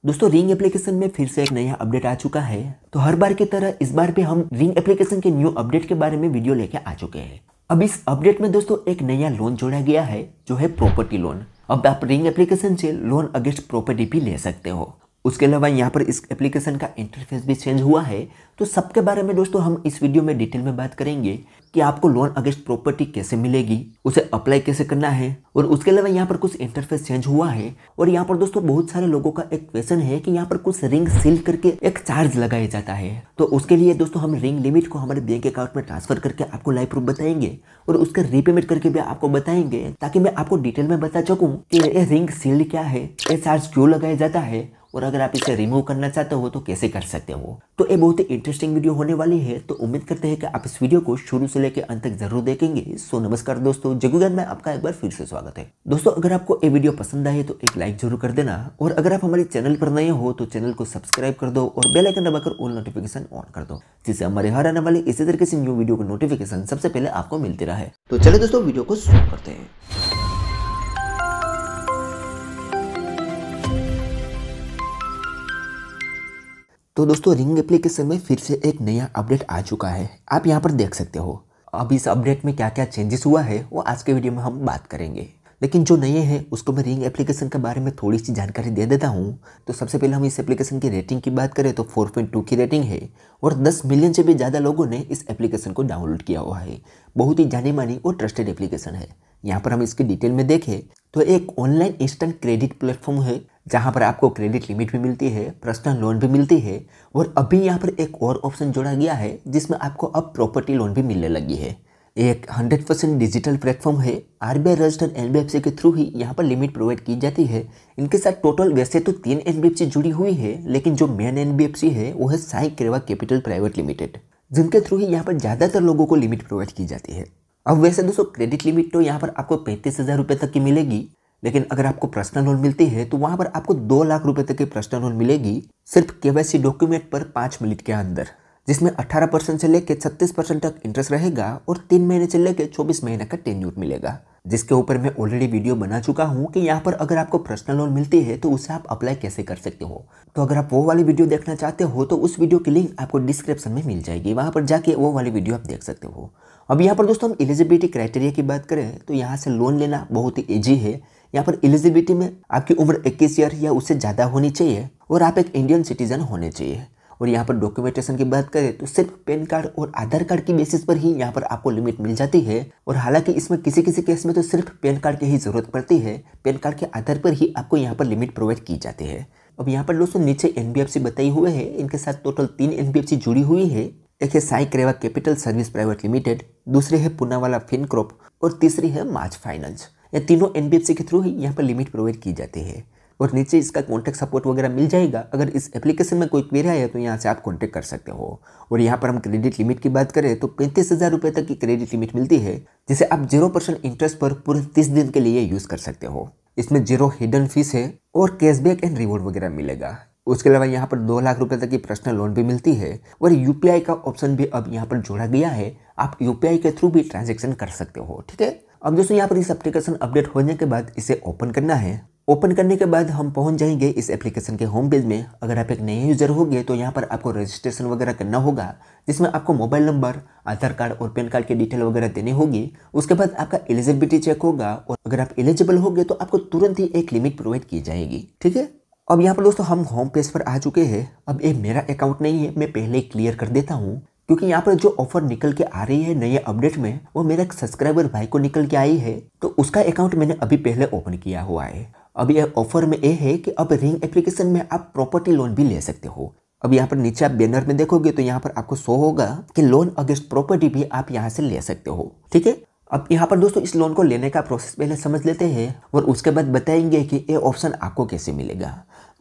दोस्तों ring application में फिर से एक नया अपडेट आ चुका है। तो हर बार की तरह इस बार भी हम रिंग एप्लीकेशन के न्यू अपडेट के बारे में वीडियो लेके आ चुके हैं। अब इस अपडेट में दोस्तों एक नया लोन जोड़ा गया है जो है प्रॉपर्टी लोन। अब आप रिंग एप्लीकेशन से लोन अगेंस्ट प्रॉपर्टी भी ले सकते हो। उसके अलावा यहाँ पर इस एप्लीकेशन का इंटरफेस भी चेंज हुआ है। तो सबके बारे में दोस्तों हम इस वीडियो में डिटेल में बात करेंगे कि आपको लोन अगेंस्ट प्रॉपर्टी कैसे मिलेगी, उसे अप्लाई कैसे करना है, और उसके अलावा यहाँ पर कुछ इंटरफेस चेंज हुआ है। और यहाँ पर दोस्तों बहुत सारे लोगों का एक क्वेश्चन है कि यहाँ पर कुछ रिंग सील करके एक चार्ज लगाया जाता है। तो उसके लिए दोस्तों हम रिंग लिमिट को हमारे बैंक अकाउंट में ट्रांसफर करके आपको लाइव प्रूफ बताएंगे और उसका रीपेमेंट करके भी आपको बताएंगे, ताकि मैं आपको डिटेल में बता सकूँ कि ये रिंग सील क्या है, ये चार्ज क्यों लगाया जाता है, और अगर आप इसे रिमूव करना चाहते हो तो कैसे कर सकते हो। तो ये बहुत ही इंटरेस्टिंग वीडियो होने वाली है। तो उम्मीद करते हैं कि आप इस वीडियो को शुरू से लेकर अंत तक जरूर देखेंगे। सो नमस्कार दोस्तों, जग्गू ज्ञान में आपका एक बार फिर से स्वागत है। दोस्तों अगर आपको ये वीडियो पसंद आए तो एक लाइक जरूर कर देना, और अगर आप हमारे चैनल पर नए हो तो चैनल को सब्सक्राइब कर दो और बेल आइकन दबाकर ऑल नोटिफिकेशन ऑन कर दो, जिससे हमारे हर आने वाले इसी तरीके से न्यू वीडियो को नोटिफिकेशन सबसे पहले आपको मिलती रहे। तो चलिए दोस्तों वीडियो को शुरू करते हैं। तो दोस्तों रिंग एप्लीकेशन में फिर से एक नया अपडेट आ चुका है, आप यहाँ पर देख सकते हो। अब इस अपडेट में क्या क्या चेंजेस हुआ है वो आज के वीडियो में हम बात करेंगे, लेकिन जो नए हैं उसको मैं रिंग एप्लीकेशन के बारे में थोड़ी सी जानकारी दे देता हूँ। तो सबसे पहले हम इस एप्लीकेशन की रेटिंग की बात करें तो 4.2 की रेटिंग है और 10 मिलियन से भी ज़्यादा लोगों ने इस एप्लीकेशन को डाउनलोड किया हुआ है। बहुत ही जानी मानी और ट्रस्टेड एप्लीकेशन है। यहाँ पर हम इसकी डिटेल में देखें तो एक ऑनलाइन इंस्टेंट क्रेडिट प्लेटफॉर्म है, जहाँ पर आपको क्रेडिट लिमिट भी मिलती है, पर्सनल लोन भी मिलती है, और अभी यहाँ पर एक और ऑप्शन जोड़ा गया है जिसमें आपको अब प्रॉपर्टी लोन भी मिलने लगी है। एक 100% डिजिटल प्लेटफॉर्म है। RBI रजिस्टर्ड NBFC के थ्रू ही यहाँ पर लिमिट प्रोवाइड की जाती है। इनके साथ टोटल वैसे तो 3 NBFC जुड़ी हुई है, लेकिन जो मेन NBFC है वो है साई क्रेवा कैपिटल प्राइवेट लिमिटेड, जिनके थ्रू ही यहाँ पर ज़्यादातर लोगों को लिमिट प्रोवाइड की जाती है। अब वैसे दोस्तों क्रेडिट लिमिट तो यहाँ पर आपको 35,000 रुपये तक की मिलेगी, लेकिन अगर आपको पर्सनल लोन मिलती है तो वहाँ पर आपको 2 लाख रुपए तक की पर्सनल लोन मिलेगी, सिर्फ KYC डॉक्यूमेंट पर 5 मिनट के अंदर, जिसमें 18% से लेकर 36% तक इंटरेस्ट रहेगा और 3 महीने से लेकर 24 महीने का टेन्योर मिलेगा, जिसके ऊपर मैं ऑलरेडी वीडियो बना चुका हूँ कि यहाँ पर अगर आपको पर्सनल लोन मिलती है तो उसे आप अप्लाई कैसे कर सकते हो। तो अगर आप वो वाली वीडियो देखना चाहते हो तो उस वीडियो की लिंक आपको डिस्क्रिप्शन में मिल जाएगी, वहाँ पर जाके वो वाली वीडियो आप देख सकते हो। अब यहाँ पर दोस्तों हम एलिजिबिलिटी क्राइटेरिया की बात करें तो यहाँ से लोन लेना बहुत ही ईजी है। यहाँ पर एलिजिबिलिटी में आपकी उम्र 21 ईयर या उससे ज़्यादा होनी चाहिए और आप एक इंडियन सिटीजन होने चाहिए। और यहाँ पर डॉक्यूमेंटेशन की बात करें तो सिर्फ पैन कार्ड और आधार कार्ड की बेसिस पर ही यहाँ पर आपको लिमिट मिल जाती है। और हालांकि इसमें किसी किसी केस में तो सिर्फ पैन कार्ड की ही ज़रूरत पड़ती है, पैन कार्ड के आधार पर ही आपको यहाँ पर लिमिट प्रोवाइड की जाती है। अब यहाँ पर दोस्तों नीचे NBFC बताई हुए हैं, इनके साथ टोटल 3 NBFC जुड़ी हुई है। एक है साई क्रेवा कैपिटल सर्विस प्राइवेट लिमिटेड, दूसरी है पूनावाला फिनक्रॉप और तीसरी है मार्च फाइनेंस। ये तीनों NBFC के थ्रू ही यहाँ पर लिमिट प्रोवाइड की जाती है। और नीचे इसका कॉन्टैक्ट सपोर्ट वगैरह मिल जाएगा। अगर इस एप्लीकेशन में कोई क्वेरी आए तो यहाँ से आप कॉन्टैक्ट कर सकते हो। और यहाँ पर हम क्रेडिट लिमिट की बात करें तो 35,000 रुपये तक की क्रेडिट लिमिट मिलती है, जिसे आप 0% इंटरेस्ट पर पूरे 30 दिन के लिए यूज़ कर सकते हो। इसमें 0 हिडन फीस है और कैशबैक एंड रिवॉर्ड वगैरह मिलेगा। उसके अलावा यहाँ पर 2 लाख रुपए तक की पर्सनल लोन भी मिलती है और UPI का ऑप्शन भी अब यहाँ पर जोड़ा गया है। आप UPI के थ्रू भी ट्रांजैक्शन कर सकते हो, ठीक है। अब दोस्तों यहाँ पर इस एप्लीकेशन अपडेट होने के बाद इसे ओपन करना है। ओपन करने के बाद हम पहुंच जाएंगे इस एप्लीकेशन के होम पेज में। अगर आप एक नए यूजर होंगे तो यहाँ पर आपको रजिस्ट्रेशन वगैरह करना होगा, जिसमें आपको मोबाइल नंबर, आधार कार्ड और पैन कार्ड की डिटेल वगैरह देनी होगी। उसके बाद आपका एलिजिबिलिटी चेक होगा और अगर आप एलिजिबल होंगे तो आपको तुरंत ही एक लिमिट प्रोवाइड की जाएगी, ठीक है। अब यहाँ पर दोस्तों हम होम पेज पर आ चुके हैं। अब ये मेरा अकाउंट नहीं है, मैं पहले क्लियर कर देता हूँ, क्योंकि यहाँ पर जो ऑफर निकल के आ रही है नए अपडेट में वो मेरे एक सब्सक्राइबर भाई को निकल के आई है, तो उसका अकाउंट मैंने अभी पहले ओपन किया हुआ है। अब यह ऑफर में ये है कि अब रिंग एप्लीकेशन में आप प्रॉपर्टी लोन भी ले सकते हो। अब यहाँ पर नीचे आप बैनर में देखोगे तो यहाँ पर आपको शो होगा कि लोन अगेंस्ट प्रॉपर्टी भी आप यहाँ से ले सकते हो, ठीक है। अब यहाँ पर दोस्तों इस लोन को लेने का प्रोसेस पहले समझ लेते हैं और उसके बाद बताएंगे कि ये ऑप्शन आपको कैसे मिलेगा।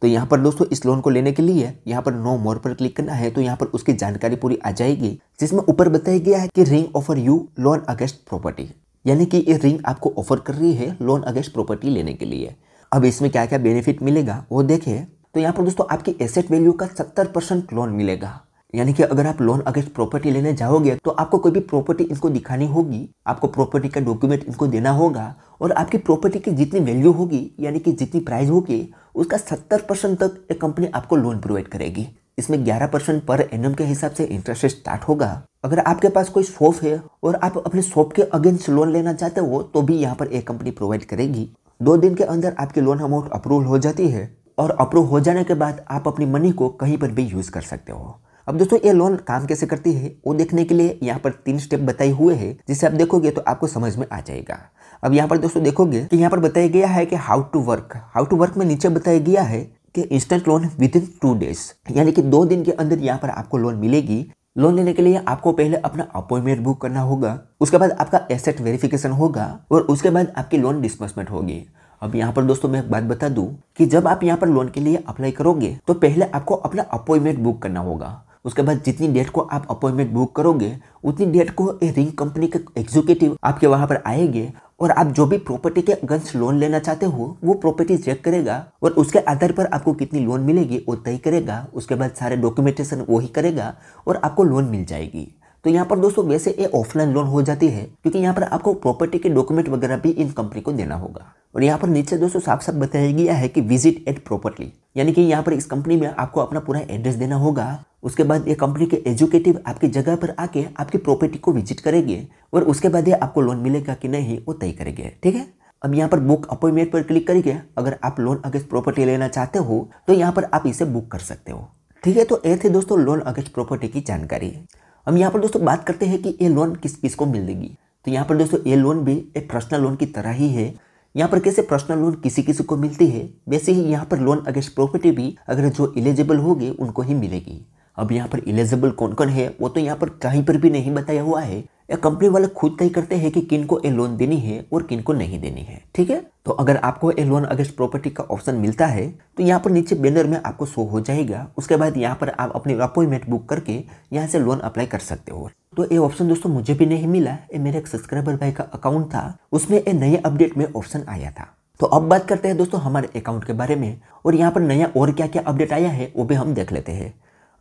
तो यहाँ पर दोस्तों इस लोन को लेने के लिए यहाँ पर नो मोर पर क्लिक करना है, तो यहाँ पर उसकी जानकारी पूरी आ जाएगी, जिसमें ऊपर बताया गया है कि ring offer you loan against property, यानी कि ये रिंग आपको ऑफर कर रही है लोन अगेंस्ट प्रॉपर्टी लेने के लिए। अब इसमें क्या क्या बेनिफिट मिलेगा वो देखें। तो यहाँ पर दोस्तों आपकी एसेट वैल्यू का 70% लोन मिलेगा, यानी कि अगर आप लोन अगेंस्ट प्रॉपर्टी लेने जाओगे तो आपको कोई भी प्रॉपर्टी इनको दिखानी होगी, आपको प्रॉपर्टी का डॉक्यूमेंट इनको देना होगा और आपकी प्रॉपर्टी की जितनी वैल्यू होगी यानी कि जितनी प्राइस होगी उसका 70% तक एक कंपनी आपको लोन प्रोवाइड करेगी। इसमें 11% पर एनम के हिसाब से इंटरेस्ट रेट स्टार्ट होगा। अगर आपके पास कोई शॉप है और आप अपने शॉप के अगेंस्ट लोन लेना चाहते हो तो भी यहाँ पर एक कंपनी प्रोवाइड करेगी। 2 दिन के अंदर आपकी लोन अमाउंट अप्रूवल हो जाती है और अप्रूव हो जाने के बाद आप अपनी मनी को कहीं पर भी यूज कर सकते हो। अब दोस्तों ये लोन काम कैसे करती है वो देखने के लिए यहाँ पर 3 स्टेप बताए हुए हैं, जिसे आप देखोगे तो आपको समझ में आ जाएगा। अब यहाँ पर दोस्तों देखोगे कि यहाँ पर बताया गया है कि हाउ टू वर्क में नीचे बताया गया है कि instant loan with in 2 days, यानी कि 2 दिन के अंदर यहाँ पर आपको लोन मिलेगी। लोन लेने के लिए आपको पहले अपना अपॉइंटमेंट बुक करना होगा, उसके बाद आपका एसेट वेरिफिकेशन होगा और उसके बाद आपकी लोन डिस्बर्समेंट होगी। अब यहाँ पर दोस्तों मैं एक बात बता दूं कि जब आप यहाँ पर लोन के लिए अप्लाई करोगे तो पहले आपको अपना अपॉइंटमेंट बुक करना होगा। उसके बाद जितनी डेट को आप अपॉइंटमेंट बुक करोगे उतनी डेट को रिंग कंपनी के एग्जीक्यूटिव आपके वहां पर आएंगे और आप जो भी प्रॉपर्टी के अगेंस्ट लोन लेना चाहते हो वो प्रॉपर्टी चेक करेगा और उसके आधार पर आपको कितनी लोन मिलेगी वो तय करेगा। उसके बाद सारे डॉक्यूमेंटेशन वही करेगा और आपको लोन मिल जाएगी। तो यहाँ पर दोस्तों वैसे ये ऑफलाइन लोन हो जाती है क्योंकि यहाँ पर आपको प्रॉपर्टी के डॉक्यूमेंट वगैरह भी इन कंपनी को देना होगा। और यहाँ पर नीचे दोस्तों साफ साफ बताया गया है कि विजिट एट प्रॉपर्टी, यानी कि यहाँ पर इस कंपनी में आपको अपना पूरा एड्रेस देना होगा। उसके बाद ये कंपनी के एजुकेटिव आपकी जगह पर आके आपकी प्रॉपर्टी को विजिट करेंगे और उसके बाद ये आपको लोन मिलेगा कि नहीं वो तय करेंगे। ठीक है, अब यहाँ पर बुक अपॉइंटमेंट पर क्लिक करेंगे। अगर आप लोन अगेंस्ट प्रॉपर्टी लेना चाहते हो तो यहाँ पर आप इसे बुक कर सकते हो। ठीक है, तो ये थे दोस्तों लोन अगेंस्ट प्रॉपर्टी की जानकारी। हम यहाँ पर दोस्तों बात करते हैं कि ये लोन किस किस को मिलेगी। तो यहाँ पर दोस्तों ये लोन भी एक पर्सनल लोन की तरह ही है। यहाँ पर कैसे पर्सनल लोन किसी किसी को मिलती है वैसे ही यहाँ पर लोन अगेंस्ट प्रॉपर्टी भी अगर जो एलिजिबल होगी उनको ही मिलेगी। अब यहाँ पर एलिजिबल कौन कौन है वो तो यहाँ पर कहीं पर भी नहीं बताया हुआ है। ये कंपनी वाले खुद तय करते हैं कि किन को ये लोन देनी है और किन को नहीं देनी है। ठीक है, तो अगर आपको ये लोन अगेंस्ट प्रॉपर्टी का ऑप्शन मिलता है तो यहाँ पर नीचे बैनर में आपको शो हो जाएगा। उसके बाद यहाँ पर आप अपनी अपॉइंटमेंट बुक करके यहाँ से लोन अप्लाई कर सकते हो। तो ये ऑप्शन दोस्तों मुझे भी नहीं मिला, ये मेरे एक सब्सक्राइबर भाई का अकाउंट था, उसमें ये नए अपडेट में ऑप्शन आया था। तो अब बात करते हैं दोस्तों हमारे अकाउंट के बारे में और यहाँ पर नया और क्या क्या अपडेट आया है वो भी हम देख लेते हैं।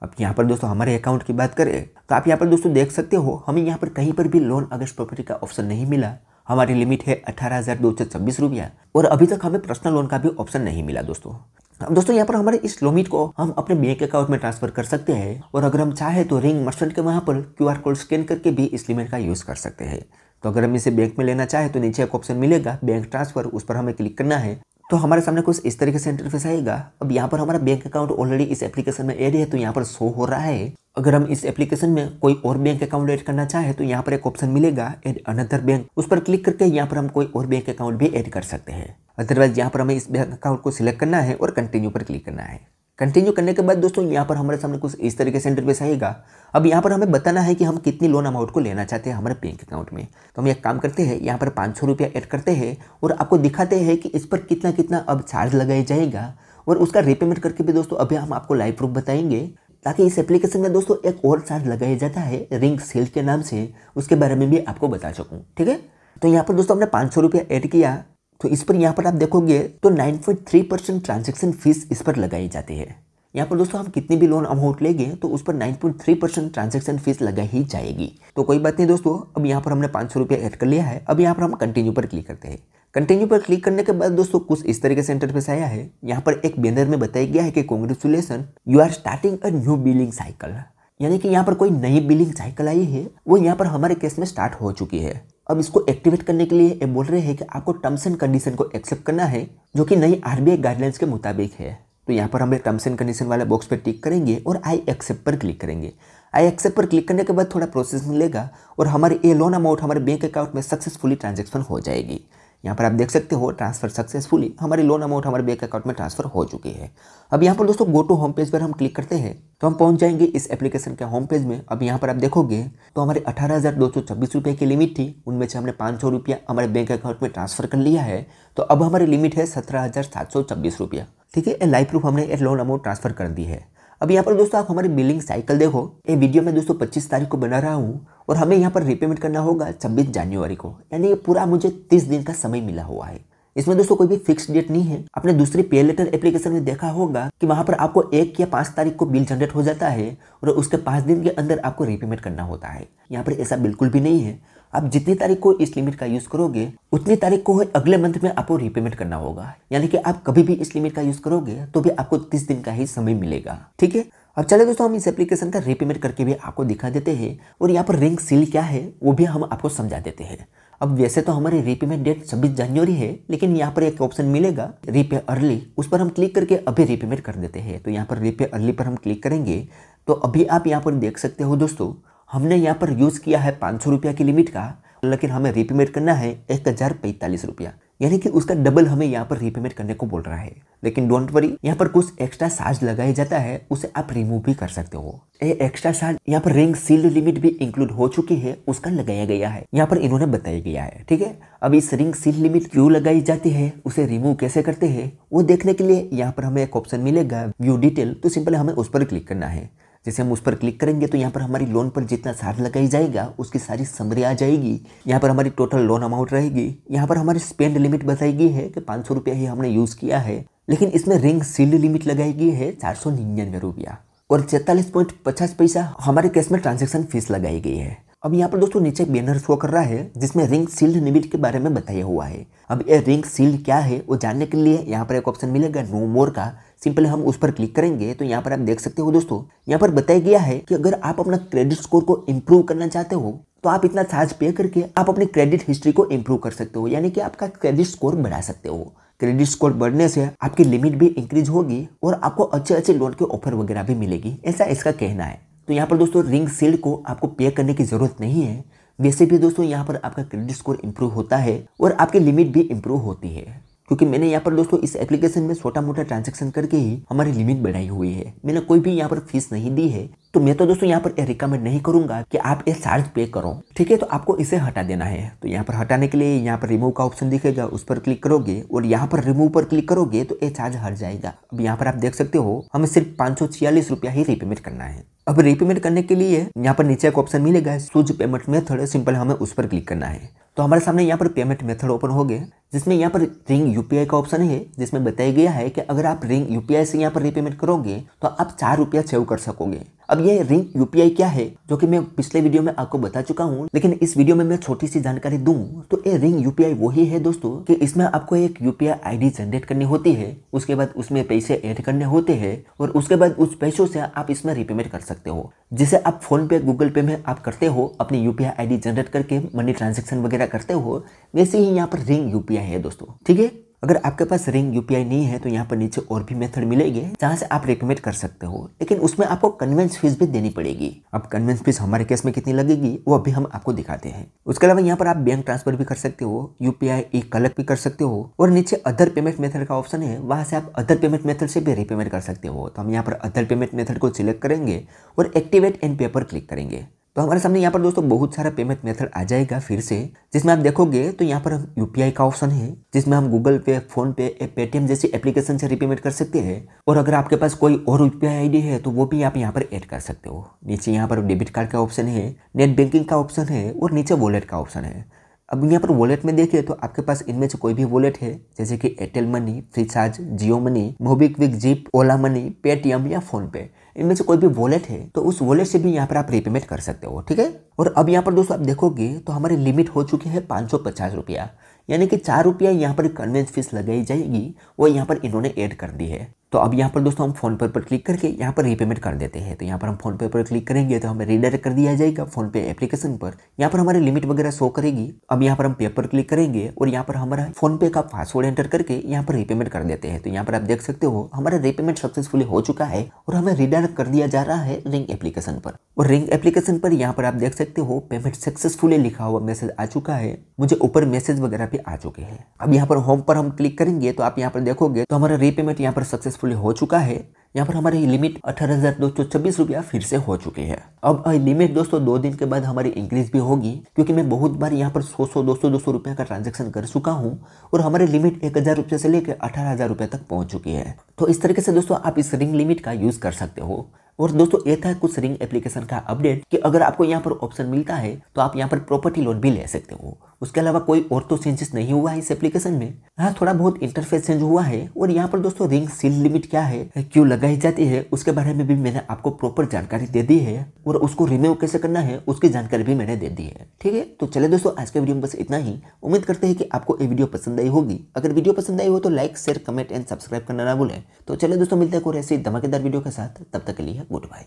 अब यहाँ पर दोस्तों हमारे अकाउंट की बात करें तो आप यहाँ पर दोस्तों देख सकते हो हमें यहाँ पर कहीं पर भी लोन अगेंस्ट प्रॉपर्टी का ऑप्शन नहीं मिला। हमारी लिमिट है 18,226 रुपया और अभी तक हमें पर्सनल लोन का भी ऑप्शन नहीं मिला दोस्तों। अब दोस्तों यहाँ पर हमारे इस लिमिट को हम अपने बैंक अकाउंट में ट्रांसफर कर सकते हैं और अगर हम चाहे तो रिंग मर्चेंट के वहाँ पर QR कोड स्कैन करके भी इस लिमिट का यूज़ कर सकते हैं। तो अगर हम इसे बैंक में लेना चाहे तो नीचे एक ऑप्शन मिलेगा बैंक ट्रांसफर, उस पर हमें क्लिक करना है तो हमारे सामने कुछ इस तरीके से इंटरफेस आएगा। अब यहाँ पर हमारा बैंक अकाउंट ऑलरेडी इस एप्लीकेशन में ऐड है तो यहाँ पर शो हो रहा है। अगर हम इस एप्लीकेशन में कोई और बैंक अकाउंट ऐड करना चाहे तो यहाँ पर एक ऑप्शन मिलेगा ऐड अनदर बैंक, उस पर क्लिक करके यहाँ पर हम कोई और बैंक अकाउंट भी ऐड कर सकते हैं। अदरवाइज यहाँ पर हमें इस बैंक अकाउंट को सिलेक्ट करना है और कंटिन्यू पर क्लिक करना है। कंटिन्यू करने के बाद दोस्तों यहाँ पर हमारे सामने कुछ इस तरीके से इंटरफेस आएगा। अब यहाँ पर हमें बताना है कि हम कितनी लोन अमाउंट को लेना चाहते हैं हमारे बैंक अकाउंट में। तो हम एक काम करते हैं, यहाँ पर 500 रुपया ऐड करते हैं और आपको दिखाते हैं कि इस पर कितना कितना अब चार्ज लगाया जाएगा और उसका रीपेमेंट करके भी दोस्तों अभी हम आपको लाइव प्रूफ बताएंगे। ताकि इस एप्लीकेशन में दोस्तों एक और चार्ज लगाया जाता है रिंग सेल के नाम से, उसके बारे में भी आपको बता सकूँ। ठीक है, तो यहाँ पर दोस्तों हमने 500 रुपया ऐड किया तो इस पर यहाँ पर आप देखोगे तो 9.3% ट्रांजेक्शन फीस इस पर लगाई जाती है। यहाँ पर दोस्तों हम कितनी भी लोन अमाउंट लेंगे तो उस पर 9.3% ट्रांजेक्शन फीस लगाई ही जाएगी। तो कोई बात नहीं दोस्तों, अब यहाँ पर हमने 500 रुपया ऐड कर लिया है। अब यहाँ पर हम कंटिन्यू पर क्लिक करते हैं। कंटिन्यू पर क्लिक करने के बाद दोस्तों कुछ इस तरीके से इंटरफेस आया है। यहाँ पर एक बैनर में बताया गया है कि congratulations you are starting a new billing cycle, यानी कि यहाँ पर कोई नई बिलिंग साइकिल आई है वो यहाँ पर हमारे केस में स्टार्ट हो चुकी है। अब इसको एक्टिवेट करने के लिए ये बोल रहे हैं कि आपको टर्म्स एंड कंडीशन को एक्सेप्ट करना है जो कि नई RBI गाइडलाइंस के मुताबिक है। तो यहाँ पर हम टर्म्स एंड कंडीशन वाले बॉक्स पर टिक करेंगे और आई एक्सेप्ट पर क्लिक करेंगे। आई एक्सेप्ट पर क्लिक करने के बाद थोड़ा प्रोसेस मिलेगा और हमारे ये लोन अमाउंट हमारे बैंक अकाउंट में सक्सेसफुली ट्रांजेक्शन हो जाएगी। यहाँ पर आप देख सकते हो ट्रांसफर सक्सेसफुली, हमारी लोन अमाउंट हमारे बैंक अकाउंट में ट्रांसफर हो चुकी है। अब यहाँ पर दोस्तों गो टू होम पेज पर हम क्लिक करते हैं तो हम पहुँच जाएंगे इस एप्लीकेशन के होम पेज में। अब यहाँ पर आप देखोगे तो हमारे 18,226 रुपये की लिमिट थी, उनमें से हमने 500 रुपया हमारे बैंक अकाउंट में ट्रांसफर कर लिया है। तो अब हमारी लिमिट है 17,726 रुपया। ठीक है, लाइव प्रूफ हमने ये लोन अमाउंट ट्रांसफर कर दी है। अब यहाँ पर दोस्तों आप हमारी बिलिंग साइकिल देखो, ये वीडियो में दोस्तों 25 तारीख को बना रहा हूँ और हमें यहाँ पर रीपेमेंट करना होगा 26 जनवरी को, यानी ये पूरा मुझे 30 दिन का समय मिला हुआ है। इसमें दोस्तों कोई भी फिक्स डेट नहीं है। आपने दूसरी पे लेटर एप्लीकेशन में देखा होगा कि वहां पर आपको 1 या 5 तारीख को बिल जनरेट हो जाता है और उसके 5 दिन के अंदर आपको रीपेमेंट करना होता है। यहाँ पर ऐसा बिल्कुल भी नहीं है। आप जितनी तारीख को इस लिमिट का यूज करोगे उतनी तारीख को अगले मंथ में आपको रीपेमेंट करना होगा। यानी कि आप कभी भी इस लिमिट का यूज करोगे तो भी आपको 30 दिन का ही समय मिलेगा। ठीक है, अब चले दोस्तों हम इस एप्लीकेशन का रीपेमेंट करके भी आपको दिखा देते हैं और यहाँ पर रिंग सील क्या है वो भी हम आपको समझा देते हैं। अब वैसे तो हमारी रीपेमेंट डेट 26 जनवरी है, लेकिन यहाँ पर एक ऑप्शन मिलेगा रीपे अर्ली, उस पर हम क्लिक करके अभी रीपेमेंट कर देते हैं। तो यहाँ पर रीपे अर्ली पर हम क्लिक करेंगे तो अभी आप यहाँ पर देख सकते हो दोस्तों, हमने यहाँ पर यूज़ किया है 500 रुपया की लिमिट का, लेकिन हमें रीपेमेंट करना है 1045 रुपया, यानी कि उसका डबल हमें यहाँ पर रीपेमेंट करने को बोल रहा है। लेकिन डोंट वरी, यहाँ पर कुछ एक्स्ट्रा चार्ज लगाया जाता है, उसे आप रिमूव भी कर सकते हो। ये एक्स्ट्रा चार्ज यहाँ पर रिंग सील्ड लिमिट भी इंक्लूड हो चुकी है, उसका लगाया गया है, यहाँ पर इन्होंने बताया गया है। ठीक है, अब इस रिंग सील्ड लिमिट क्यों लगाई जाती है, उसे रिमूव कैसे करते हैं, वो देखने के लिए यहाँ पर हमें एक ऑप्शन मिलेगा व्यू डिटेल। तो सिंपल हमें उस पर क्लिक करना है। जैसे हम उस पर क्लिक करेंगे तो यहाँ पर हमारी लोन पर जितना चार्ज लगाई जाएगा उसकी सारी समरी आ जाएगी। यहाँ पर हमारी टोटल लोन अमाउंट रहेगी। यहाँ पर हमारी स्पेंड लिमिट बताई गई है कि 500 रुपया ही हमने यूज़ किया है, लेकिन इसमें रिंग सील्ड लिमिट लगाई गई है 499 रुपया और 44.50 पैसा हमारे केस में ट्रांजेक्शन फीस लगाई गई है। अब यहाँ पर दोस्तों नीचे बैनर शो कर रहा है जिसमें रिंग सील्ड लिमिट के बारे में बताया हुआ है। अब ये रिंग सील्ड क्या है वो जानने के लिए यहाँ पर एक ऑप्शन मिलेगा नो मोर का। सिंपल हम उस पर क्लिक करेंगे तो यहाँ पर आप देख सकते हो दोस्तों, यहाँ पर बताया गया है कि अगर आप अपना क्रेडिट स्कोर को इम्प्रूव करना चाहते हो तो आप इतना चार्ज पे करके आप अपनी क्रेडिट हिस्ट्री को इम्प्रूव कर सकते हो, यानी कि आपका क्रेडिट स्कोर बढ़ा सकते हो। क्रेडिट स्कोर बढ़ने से आपकी लिमिट भी इंक्रीज होगी और आपको अच्छे अच्छे लोन के ऑफर वगैरह भी मिलेगी, ऐसा इसका कहना है। तो यहाँ पर दोस्तों रिंग सील्ड को आपको पे करने की जरूरत नहीं है। वैसे भी दोस्तों यहाँ पर आपका क्रेडिट स्कोर इम्प्रूव होता है और आपकी लिमिट भी इम्प्रूव होती है, क्योंकि मैंने यहाँ पर दोस्तों इस एप्लीकेशन में छोटा मोटा ट्रांजैक्शन करके ही हमारी लिमिट बढ़ाई हुई है। मैंने कोई भी यहाँ पर फीस नहीं दी है, तो मैं तो दोस्तों यहाँ पर रिकमेंड नहीं करूंगा कि आप ये चार्ज पे करो। ठीक है, तो आपको इसे हटा देना है। तो यहाँ पर हटाने के लिए यहाँ पर रिमूव का ऑप्शन दिखेगा, उस पर क्लिक करोगे और यहाँ पर रिमूव पर क्लिक करोगे तो ये चार्ज हट जाएगा। अब यहाँ पर आप देख सकते हो हमें सिर्फ 546 रुपया ही रीपेमेंट करना है। अब रीपेमेंट करने के लिए यहाँ पर नीचे एक ऑप्शन मिलेगा चूज पेमेंट मेथड, सिंपल हमें उस पर क्लिक करना है। तो हमारे सामने यहाँ पर पेमेंट मेथड ओपन हो गए, जिसमें यहाँ पर रिंग यूपीआई का ऑप्शन है, जिसमें बताया गया है कि अगर आप रिंग यूपीआई से यहाँ पर रीपेमेंट करोगे तो आप 4 रुपया सेव कर सकोगे। अब ये रिंग यूपीआई क्या है, जो कि मैं पिछले वीडियो में आपको बता चुका हूँ, लेकिन इस वीडियो में मैं छोटी सी जानकारी दूं तो ये रिंग यूपीआई वही है दोस्तों कि इसमें आपको एक यूपीआई आईडी जनरेट करनी होती है, उसके बाद उसमें पैसे ऐड करने होते हैं और उसके बाद उस पैसों से आप इसमें रीपेमेंट कर सकते हो। जिसे आप फोन पे गूगल पे में आप करते हो, अपनी यूपीआई आईडी जनरेट करके मनी ट्रांजेक्शन वगैरह करते हो, वैसे ही यहाँ पर रिंग यूपीआई है दोस्तों। ठीक है, अगर आपके पास रिंग यूपीआई नहीं है तो यहाँ पर नीचे और भी मेथड मिलेंगे जहाँ से आप रीपेमेंट कर सकते हो, लेकिन उसमें आपको कन्वेंस फीस भी देनी पड़ेगी। अब कन्वेंस फीस हमारे केस में कितनी लगेगी वो अभी हम आपको दिखाते हैं। उसके अलावा यहाँ पर आप बैंक ट्रांसफर भी कर सकते हो, यूपीआई ई कलेक्ट भी कर सकते हो और नीचे अदर पेमेंट मेथड का ऑप्शन है, वहाँ से आप अदर पेमेंट मेथड से भी रीपेमेंट कर सकते हो। तो हम यहाँ पर अदर पेमेंट मेथड को सिलेक्ट करेंगे और एक्टिवेट एंड पे पर क्लिक करेंगे। तो हमारे सामने यहाँ पर दोस्तों बहुत सारा पेमेंट मेथड आ जाएगा फिर से, जिसमें आप देखोगे तो यहाँ पर यूपीआई का ऑप्शन है, जिसमें हम गूगल पे, फोन पे, पेटीएम जैसी एप्लीकेशन से रीपेमेंट कर सकते हैं। और अगर आपके पास कोई और यूपीआई आईडी है तो वो भी आप यहाँ पर ऐड कर सकते हो। नीचे यहाँ पर डेबिट कार्ड का ऑप्शन है, नेट बैंकिंग का ऑप्शन है और नीचे वॉलेट का ऑप्शन है। अब यहाँ पर वॉलेट में देखिए तो आपके पास इनमें से कोई भी वॉलेट है, जैसे कि एयरटेल मनी, फ्रीचार्ज, जियो मनी, मोबिक्विक, जिप, ओला मनी, पेटीएम या फोन पे, इनमें से कोई भी वॉलेट है तो उस वॉलेट से भी यहाँ पर आप रीपेमेंट कर सकते हो। ठीक है, और अब यहाँ पर दोस्तों आप देखोगे तो हमारी लिमिट हो चुकी है 550 रुपया, यानी कि 4 रुपया यहाँ पर कन्वेंस फीस लगाई जाएगी, वो यहाँ पर इन्होंने ऐड कर दी है। तो अब यहाँ पर दोस्तों हम फोन पे पर क्लिक करके यहाँ पर रीपेमेंट कर देते हैं। तो यहाँ पर हम फोन पे पर क्लिक करेंगे तो हमें रीडायरेक्ट कर दिया जाएगा फोन पे एप्लीकेशन पर, यहाँ पर हमारी लिमिट वगैरह शो करेगी। अब यहाँ पर हम पे पर क्लिक करेंगे और यहाँ पर हमारा फोन पे का पासवर्ड एंटर करके यहाँ पर रीपेमेंट कर देते हैं। तो यहाँ पर आप देख सकते हो हमारा रीपेमेंट सक्सेसफुली हो चुका है और हमें रीडायरेक्ट कर दिया जा रहा है रिंग एप्लीकेशन पर। और रिंग एप्लीकेशन पर यहाँ पर आप देख सकते हो पेमेंट सक्सेसफुली लिखा हुआ मैसेज आ चुका है, मुझे ऊपर मैसेज वगैरह भी आ चुके हैं। अब यहाँ पर होम पर हम क्लिक करेंगे तो आप यहाँ पर देखोगे तो हमारा रीपेमेंट यहाँ पर सक्सेसफुली हो चुका है। यहाँ पर हमारी लिमिट 18,226 रुपया फिर से हो चुकी है। अब लिमिट दोस्तों 2 दिन के बाद हमारी इंक्रीज भी होगी, क्योंकि मैं बहुत बार यहाँ पर 100 200 रुपया का ट्रांजैक्शन कर चुका हूँ और हमारी लिमिट 1,000 रुपये से लेकर 18,000 रुपये तक पहुँच चुकी है। तो इस तरीके से दोस्तों आप इस रिंग लिमिट का यूज़ कर सकते हो। और दोस्तों ये था कुछ रिंग एप्लीकेशन का अपडेट कि अगर आपको यहाँ पर ऑप्शन मिलता है तो आप यहाँ पर प्रॉपर्टी लोन भी ले सकते हो। उसके अलावा कोई और तो चेंजेस नहीं हुआ है इस एप्लीकेशन में। हाँ, थोड़ा बहुत इंटरफेस चेंज हुआ है। और यहाँ पर दोस्तों रिंग सील लिमिट क्या है, क्यों लगाई जाती है, उसके बारे में भी मैंने आपको प्रॉपर जानकारी दे दी है। और उसको रिमूव कैसे करना है उसकी जानकारी भी मैंने दे दी है। ठीक है, तो चले दोस्तों, आज के वीडियो में बस इतना ही। उम्मीद करते हैं कि आपको ये वीडियो पसंद आई होगी। अगर वीडियो पसंद आई हो तो like, share, comment and subscribe करना ना भूलें। तो चले दोस्तों, मिलते हैं कोई ऐसी धमाकेदार वीडियो के साथ। तब तक के लिए गुड बाय।